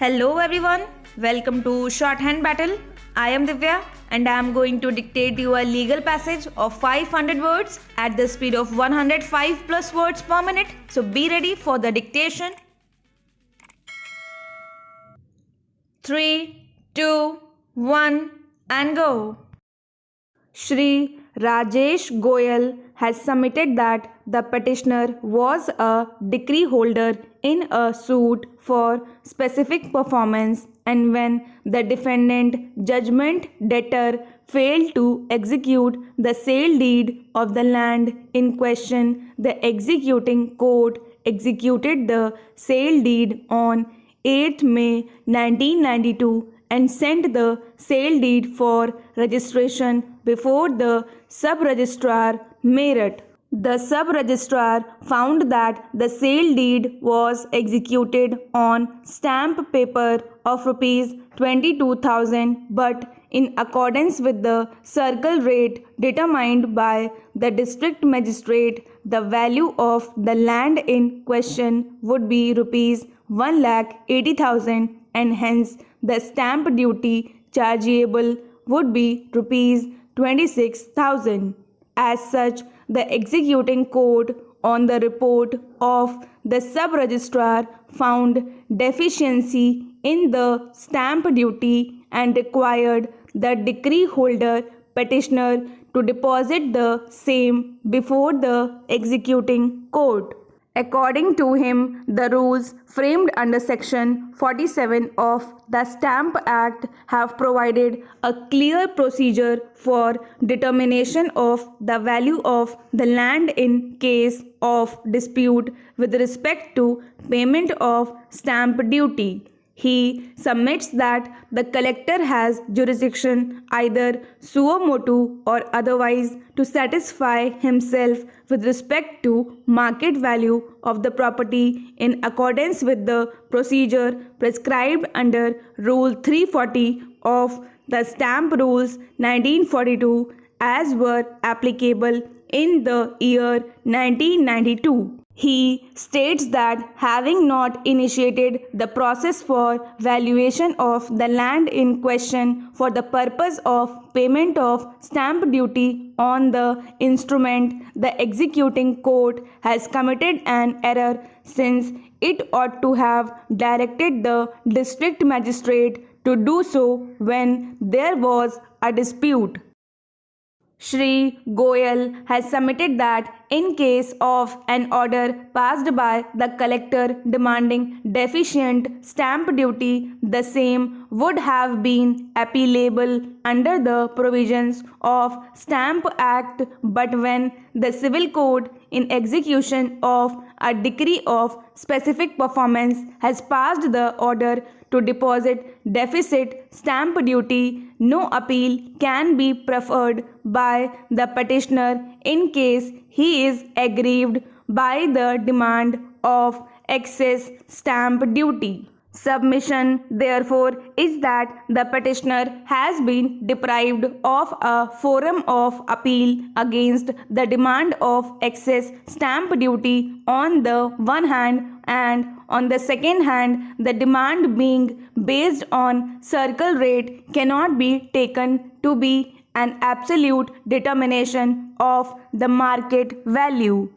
Hello everyone, welcome to Shorthand Battle. I am Divya and I am going to dictate you a legal passage of 500 words at the speed of 105 plus words per minute. So be ready for the dictation. 3, 2, 1 and go. Shri Rajesh Goyal has submitted that the petitioner was a decree holder in a suit for specific performance, and when the defendant judgment debtor failed to execute the sale deed of the land in question, the executing court executed the sale deed on 8th May 1992 and sent the sale deed for registration before the sub-registrar Meerut. The sub-registrar found that the sale deed was executed on stamp paper of Rs 22,000, but in accordance with the circle rate determined by the district magistrate, the value of the land in question would be Rs 1,80,000, and hence the stamp duty chargeable would be Rs 26,000. As such, the executing court on the report of the sub-registrar found deficiency in the stamp duty and required the decree holder petitioner to deposit the same before the executing court. According to him, the rules framed under Section 47 of the Stamp Act have provided a clear procedure for determination of the value of the land in case of dispute with respect to payment of stamp duty. He submits that the collector has jurisdiction either suo motu or otherwise to satisfy himself with respect to market value of the property in accordance with the procedure prescribed under Rule 340 of the Stamp Rules 1942 as were applicable in the year 1992. He states that having not initiated the process for valuation of the land in question for the purpose of payment of stamp duty on the instrument, the executing court has committed an error, since it ought to have directed the district magistrate to do so when there was a dispute. Shri Goyal has submitted that in case of an order passed by the collector demanding deficient stamp duty, the same would have been appealable under the provisions of Stamp Act, but when the civil court in execution of a decree of specific performance has passed the order to deposit deficit stamp duty, no appeal can be preferred by the petitioner in case he is aggrieved by the demand of excess stamp duty. Submission, therefore, is that the petitioner has been deprived of a forum of appeal against the demand of excess stamp duty on the one hand, and on the second hand, the demand being based on circle rate cannot be taken to be an absolute determination of the market value.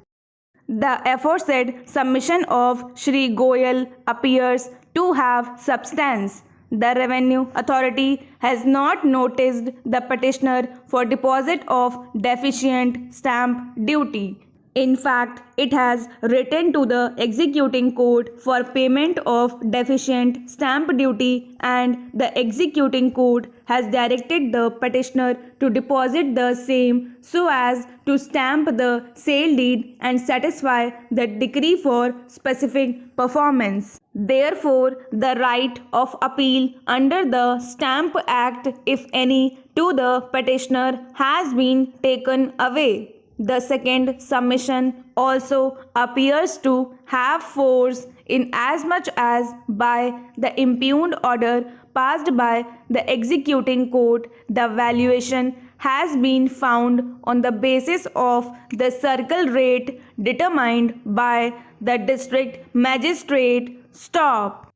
The aforesaid submission of Shri Goyal appears to have substance. The Revenue Authority has not noticed the petitioner for deposit of deficient stamp duty. In fact, it has written to the executing court for payment of deficient stamp duty, and the executing court has directed the petitioner to deposit the same so as to stamp the sale deed and satisfy the decree for specific performance. Therefore, the right of appeal under the Stamp Act, if any, to the petitioner has been taken away. The second submission also appears to have force inasmuch as by the impugned order passed by the executing court, the valuation has been found on the basis of the circle rate determined by the district magistrate. Stop.